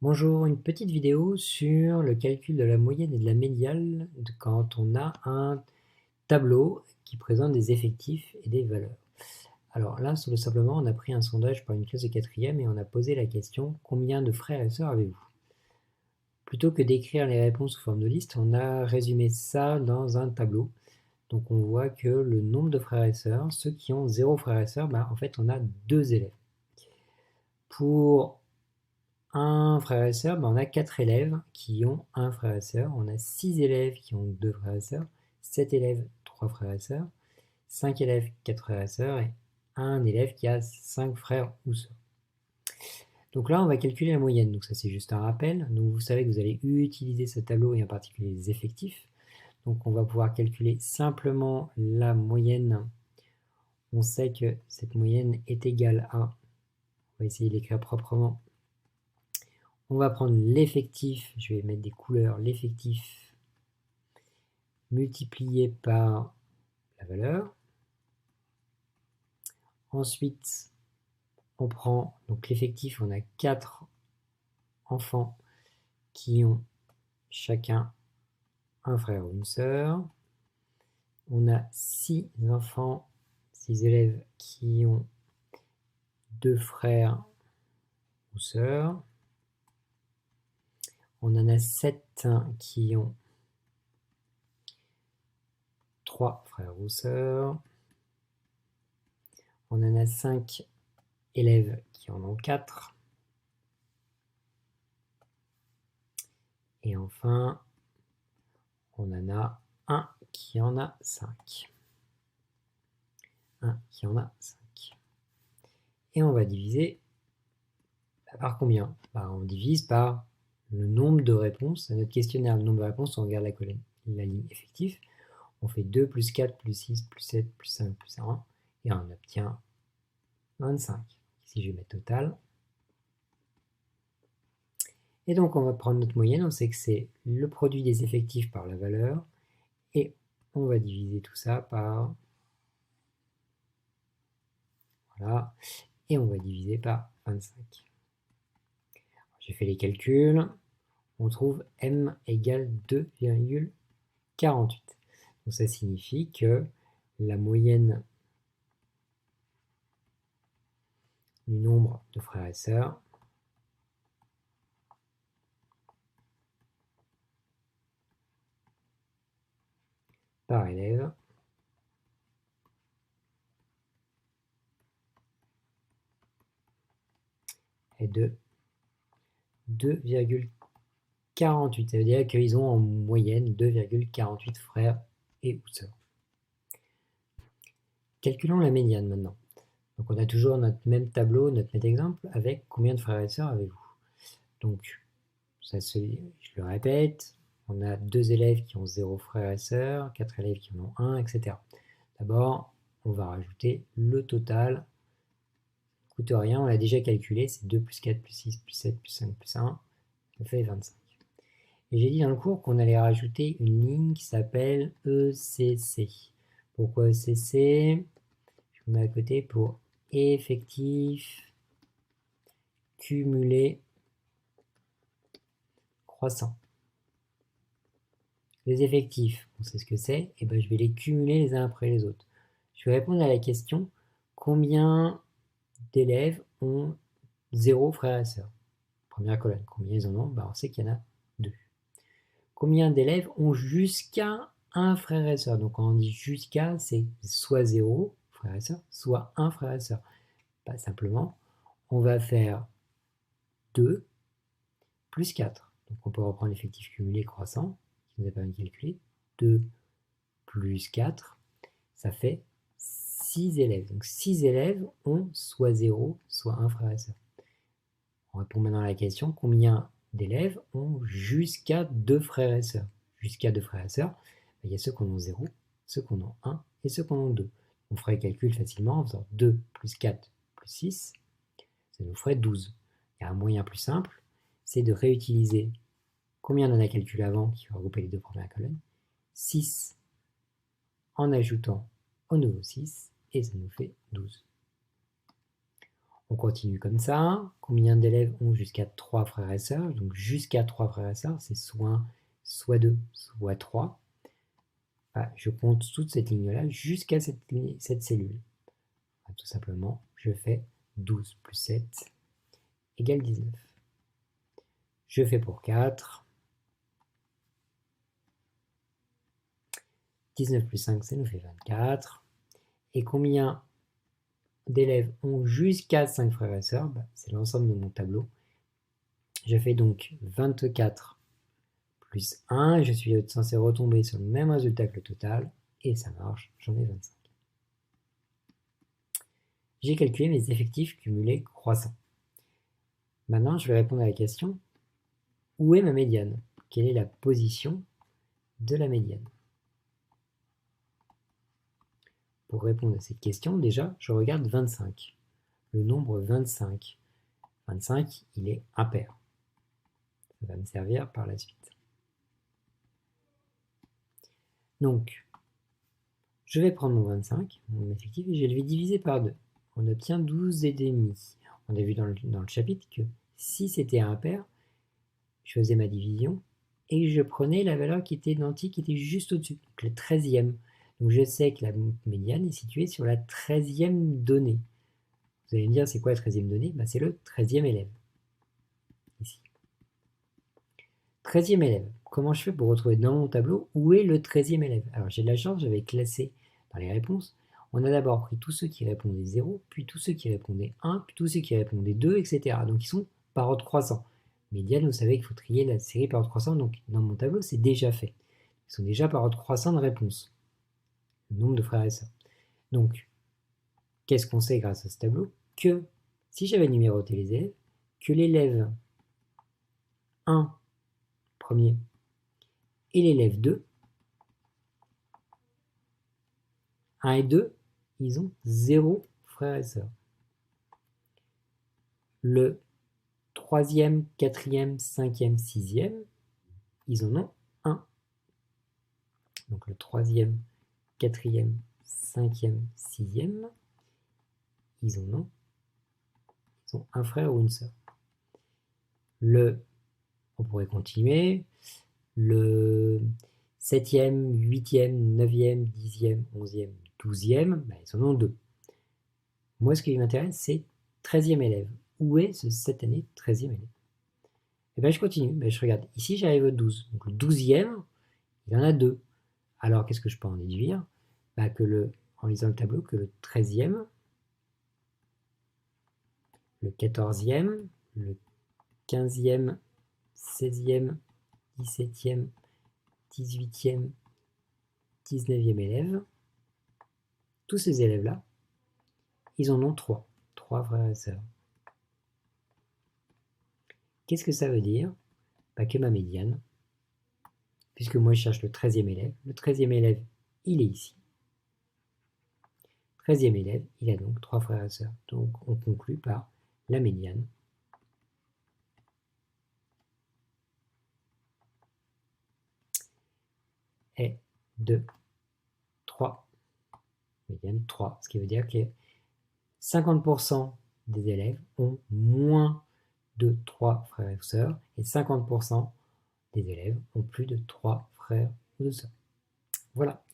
Bonjour, une petite vidéo sur le calcul de la moyenne et de la médiane quand on a un tableau qui présente des effectifs et des valeurs. Alors là, tout simplement, on a pris un sondage par une classe de quatrième et on a posé la question: combien de frères et sœurs avez-vous? Plutôt que d'écrire les réponses sous forme de liste, on a résumé ça dans un tableau. Donc on voit que le nombre de frères et sœurs, ceux qui ont 0 frères et sœurs, en fait on a 2 élèves. Pour un frère et sœur, on a 4 élèves qui ont un frère et sœur, on a 6 élèves qui ont 2 frères et sœurs, 7 élèves, 3 frères et sœurs, 5 élèves, 4 frères et sœurs, et un élève qui a 5 frères ou sœurs. Donc là, on va calculer la moyenne, donc ça c'est juste un rappel. Donc vous savez que vous allez utiliser ce tableau et en particulier les effectifs. Donc on va pouvoir calculer simplement la moyenne. On sait que cette moyenne est égale à, on va essayer de l'écrire proprement, on va prendre l'effectif, je vais mettre des couleurs, l'effectif multiplié par la valeur. Ensuite, on prend donc l'effectif, on a 4 enfants qui ont chacun un frère ou une sœur. On a 6 enfants, 6 élèves qui ont 2 frères ou sœurs. On en a 7 qui ont 3 frères ou sœurs. On en a 5 élèves qui en ont 4. Et enfin, on en a un qui en a 5. Un qui en a 5. Et on va diviser par combien? On divise par le nombre de réponses. À notre questionnaire, le nombre de réponses, on regarde la ligne effective. On fait 2 plus 4 plus 6 plus 7 plus 5 plus 1. Et on obtient 25. Ici, je vais mettre total. Et donc, on va prendre notre moyenne. On sait que c'est le produit des effectifs par la valeur. Et on va diviser tout ça par... Voilà. Et on va diviser par 25. J'ai fait les calculs. On trouve m égale 2,48. Donc ça signifie que la moyenne du nombre de frères et sœurs par élève est de 2,48. Ça veut dire qu'ils ont en moyenne 2,48 frères et ou sœurs. Calculons la médiane maintenant. Donc on a toujours notre même tableau, notre même exemple, avec combien de frères et sœurs avez-vous? Donc, ça je le répète, on a 2 élèves qui ont 0 frères et sœurs, 4 élèves qui en ont 1, etc. D'abord, on va rajouter le total. Coûte rien, on l'a déjà calculé, c'est 2 plus 4 plus 6 plus 7 plus 5 plus 1, ça fait 25. Et j'ai dit dans le cours qu'on allait rajouter une ligne qui s'appelle ECC. Pourquoi ECC? Je vous mets à côté pour effectif cumulé croissant. Les effectifs, on sait ce que c'est, et je vais les cumuler les uns après les autres. Je vais répondre à la question: combien d'élèves ont 0 frères et sœurs? Première colonne, combien ils en ont? On sait qu'il y en a 2. Combien d'élèves ont jusqu'à un frère et sœur? Donc quand on dit jusqu'à, c'est soit 0 frère et sœur, soit 1 frère et sœur. Pas simplement, on va faire 2 plus 4. Donc on peut reprendre l'effectif cumulé croissant, qui nous a permis de calculer. 2 plus 4, ça fait 6 élèves. Donc 6 élèves ont soit 0, soit 1 frère et sœur. On répond maintenant à la question: combien d'élèves ont jusqu'à 2 frères et sœurs? Jusqu'à 2 frères et sœurs, il y a ceux qui en ont 0, ceux qui en ont 1 et ceux qui en ont 2. On ferait le calcul facilement en faisant 2 plus 4 plus 6, ça nous ferait 12. Il y a un moyen plus simple, c'est de réutiliser combien on en a calculé avant, qui va regrouper les deux premières colonnes, 6 en ajoutant au nouveau 6, et ça nous fait 12. On continue comme ça. Combien d'élèves ont jusqu'à 3 frères et sœurs? Donc jusqu'à 3 frères et sœurs, c'est soit 1, soit 2, soit 3. Je compte toute cette ligne-là jusqu'à cette cellule. Tout simplement, je fais 12 plus 7 égale 19. Je fais pour 4. 19 plus 5, ça nous fait 24. Et combien d'élèves ont jusqu'à 5 frères et sœurs? C'est l'ensemble de mon tableau. Je fais donc 24 plus 1. Je suis censé retomber sur le même résultat que le total. Et ça marche, j'en ai 25. J'ai calculé mes effectifs cumulés croissants. Maintenant, je vais répondre à la question, où est ma médiane? Quelle est la position de la médiane? Pour répondre à cette question, déjà, je regarde 25. Le nombre 25. 25, il est impair. Ça va me servir par la suite. Donc, je vais prendre mon 25, mon effectif, et je vais diviser par 2. On obtient 12,5. On a vu dans le chapitre que si c'était impair, je faisais ma division et je prenais la valeur qui était identique, qui était juste au-dessus, donc le 13e. Donc je sais que la médiane est située sur la 13e donnée. Vous allez me dire, c'est quoi la 13e donnée? C'est le 13e élève. Ici. 13e élève. Comment je fais pour retrouver dans mon tableau où est le 13e élève? Alors j'ai de la chance, j'avais classé dans les réponses. On a d'abord pris tous ceux qui répondaient 0, puis tous ceux qui répondaient 1, puis tous ceux qui répondaient 2, etc. Donc ils sont par ordre croissant. Médiane, vous savez qu'il faut trier la série par ordre croissant, donc dans mon tableau, c'est déjà fait. Ils sont déjà par ordre croissant de réponse. Le nombre de frères et sœurs. Donc, qu'est-ce qu'on sait grâce à ce tableau? Que si j'avais numéroté les élèves, que l'élève 1, premier, et l'élève 2, 1 et 2, ils ont 0 frères et sœurs. Le 3e, 4e, 5e, 6e, ils en ont 1. Donc le 3e, 4e, 5e, 6e, ils ont un frère ou une sœur. On pourrait continuer, le 7e, 8e, 9e, 10e, 11e, 12e, ils en ont 2. Moi, ce qui m'intéresse, c'est 13e élève. Où est cette année 13e élève? Et je continue, je regarde. Ici, j'arrive au 12. Donc le 12e, il y en a 2. Alors, qu'est-ce que je peux en déduire? En lisant le tableau, que le 13e, le 14e, le 15e, 16e, 17e, 18e, 19e élève, tous ces élèves-là, ils en ont 3. 3 frères et sœurs. Qu'est-ce que ça veut dire? Que ma médiane, puisque moi je cherche le 13e élève, le 13e élève, il est ici. 13e élève, il a donc 3 frères et sœurs. Donc on conclut par la médiane est de 3. Médiane 3, ce qui veut dire que 50% des élèves ont moins de 3 frères et sœurs et 50% des élèves ont plus de 3 frères ou sœurs. Voilà.